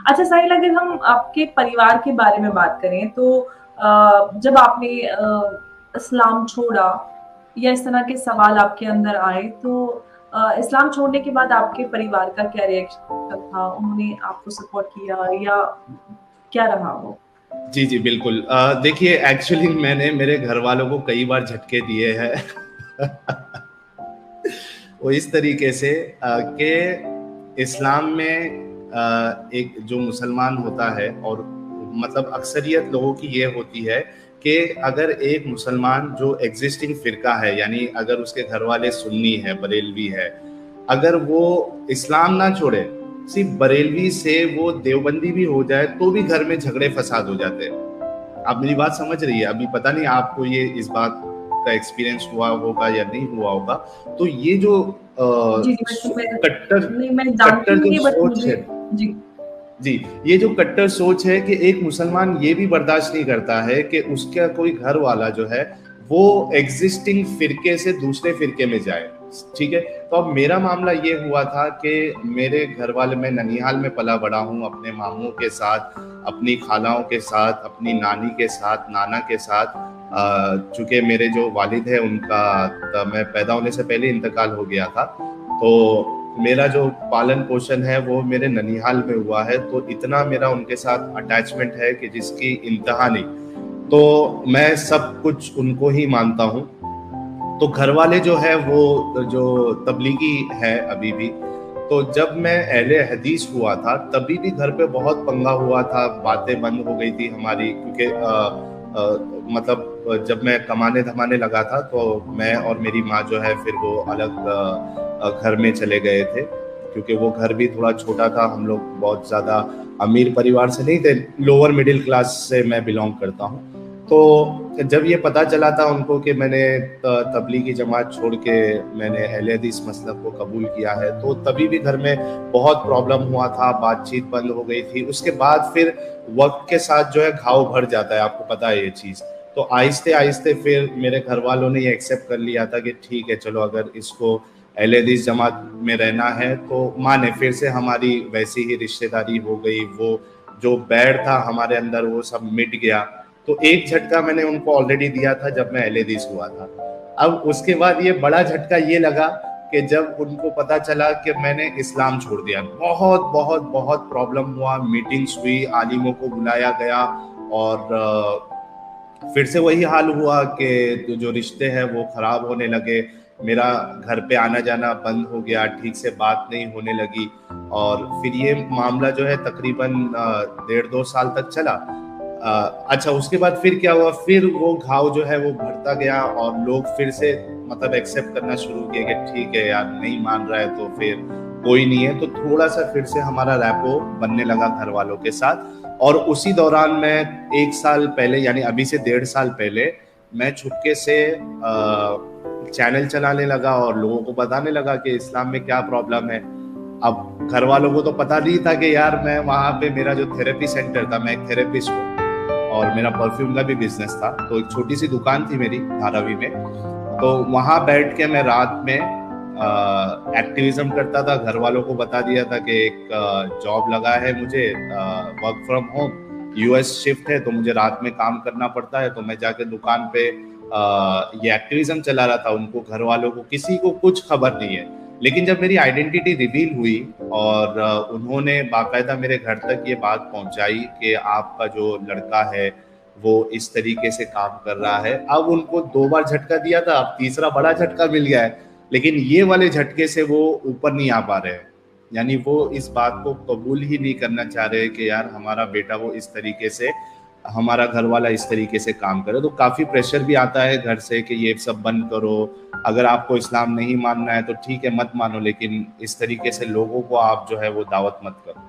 अच्छा साहिल, अगर हम आपके परिवार के बारे में बात करें तो जब आपने इस्लाम छोड़ा या इस तरह के सवाल आपके अंदर आए तो इस्लाम छोड़ने के बाद आपके परिवार का क्या रिएक्शन था? उन्होंने आपको सपोर्ट किया या क्या रहा वो? जी, जी, बिल्कुल। देखिए, एक्चुअली मैंने मेरे घर वालों को कई बार झटके दिए हैं। वो इस तरीके से कि इस्लाम में एक जो मुसलमान होता है, और मतलब अक्सरियत लोगों की ये होती है कि अगर एक मुसलमान जो एग्जिस्टिंग फिरका है, यानी अगर उसके घर वाले सुन्नी है, बरेलवी है, अगर वो इस्लाम ना छोड़े, सिर्फ बरेलवी से वो देवबंदी भी हो जाए तो भी घर में झगड़े फसाद हो जाते हैं। आप मेरी बात समझ रही है? अभी पता नहीं आपको ये इस बात का एक्सपीरियंस हुआ होगा या नहीं हुआ होगा। तो ये जो जी, जी, मैं कट्टर नहीं, मैं जानती कट्टर हूँ जो ये, बट सोच मुझे है, जी। जी, ये जो कट्टर सोच है कि एक मुसलमान ये भी बर्दाश्त नहीं करता है कि उसका कोई घर वाला जो है वो एग्जिस्टिंग फिरके से दूसरे फिरके में जाए। ठीक है, तो अब मेरा मामला ये हुआ था कि मेरे घर वाले, मैं ननिहाल में पला बड़ा हूँ अपने मामू के साथ, अपनी खालाओं के साथ, अपनी नानी के साथ, नाना के साथ। चूंकि मेरे जो वालिद है उनका मैं पैदा होने से पहले इंतकाल हो गया था, तो मेरा जो पालन पोषण है वो मेरे ननिहाल में हुआ है। तो इतना मेरा उनके साथ अटैचमेंट है कि जिसकी इंतहा नहीं। तो मैं सब कुछ उनको ही मानता हूँ। तो घर वाले जो है वो जो तबलीगी है अभी भी। तो जब मैं अहले हदीस हुआ था तभी भी घर पे बहुत पंगा हुआ था, बातें बंद हो गई थी हमारी, क्योंकि मतलब जब मैं कमाने धमाने लगा था तो मैं और मेरी माँ जो है फिर वो अलग घर में चले गए थे, क्योंकि वो घर भी थोड़ा छोटा था। हम लोग बहुत ज़्यादा अमीर परिवार से नहीं थे, लोअर मिडिल क्लास से मैं बिलोंग करता हूँ। तो जब ये पता चला था उनको कि मैंने तबलीगी जमात छोड़ के मैंने अहले हदीस मसलक को कबूल किया है, तो तभी भी घर में बहुत प्रॉब्लम हुआ था, बातचीत बंद हो गई थी। उसके बाद फिर वक्त के साथ जो है घाव भर जाता है, आपको पता है ये चीज़। तो आहिस्ते आहिस्ते फिर मेरे घर वालों ने ये एक्सेप्ट कर लिया था कि ठीक है, चलो अगर इसको अहले हदीस जमात में रहना है तो माने। फिर से हमारी वैसी ही रिश्तेदारी हो गई, वो जो बैर था हमारे अंदर वो सब मिट गया। तो एक झटका मैंने उनको ऑलरेडी दिया था जब मैं अहले हदीस हुआ था। अब उसके बाद ये बड़ा झटका ये लगा कि जब उनको पता चला कि मैंने इस्लाम छोड़ दिया, बहुत बहुत बहुत प्रॉब्लम हुआ, मीटिंग्स हुई, आलिमों को बुलाया गया, और फिर से वही हाल हुआ कि जो रिश्ते हैं वो खराब होने लगे। मेरा घर पे आना जाना बंद हो गया, ठीक से बात नहीं होने लगी। और फिर ये मामला जो है तकरीबन 1.5-2 साल तक चला। अच्छा, उसके बाद फिर क्या हुआ, फिर वो घाव जो है वो भरता गया और लोग फिर से मतलब एक्सेप्ट करना शुरू किए कि ठीक है यार, नहीं मान रहा है तो फिर कोई नहीं है। तो थोड़ा सा फिर से हमारा रैपो बनने लगा घर वालों के साथ। और उसी दौरान मैं 1 साल पहले, यानी अभी से 1.5 साल पहले, मैं छुपके से चैनल चलाने लगा और लोगों को बताने लगा कि इस्लाम में क्या प्रॉब्लम है। अब घर वालों को तो पता नहीं था कि यार मैं वहाँ पे, मेरा जो थेरेपी सेंटर था, मैं एक थेरेपिस्ट हूँ और मेरा परफ्यूम का भी बिजनेस था। तो एक छोटी सी दुकान थी मेरी धारावी में। तो वहाँ बैठ के मैं रात में एक्टिविज्म करता था, घर वालों को बता दिया था कि एक जॉब लगा है मुझे, work from home, US shift है, तो मुझे रात में काम करना पड़ता है। तो मैं जाके दुकान पे ये एक्टिविज्म चला रहा था। उनको, घर वालों को, किसी को कुछ खबर नहीं है। लेकिन जब मेरी आइडेंटिटी रिवील हुई और उन्होंने बाकायदा मेरे घर तक ये बात पहुंचाई कि आपका जो लड़का है वो इस तरीके से काम कर रहा है, अब उनको 2 बार झटका दिया था, अब तीसरा बड़ा झटका मिल गया है। लेकिन ये वाले झटके से वो ऊपर नहीं आ पा रहे हैं। यानी वो इस बात को कबूल ही नहीं करना चाह रहे कि यार हमारा बेटा वो इस तरीके से, हमारा घर वाला इस तरीके से काम करे। तो काफ़ी प्रेशर भी आता है घर से कि ये सब बंद करो, अगर आपको इस्लाम नहीं मानना है तो ठीक है, मत मानो, लेकिन इस तरीके से लोगों को आप जो है वो दावत मत करो।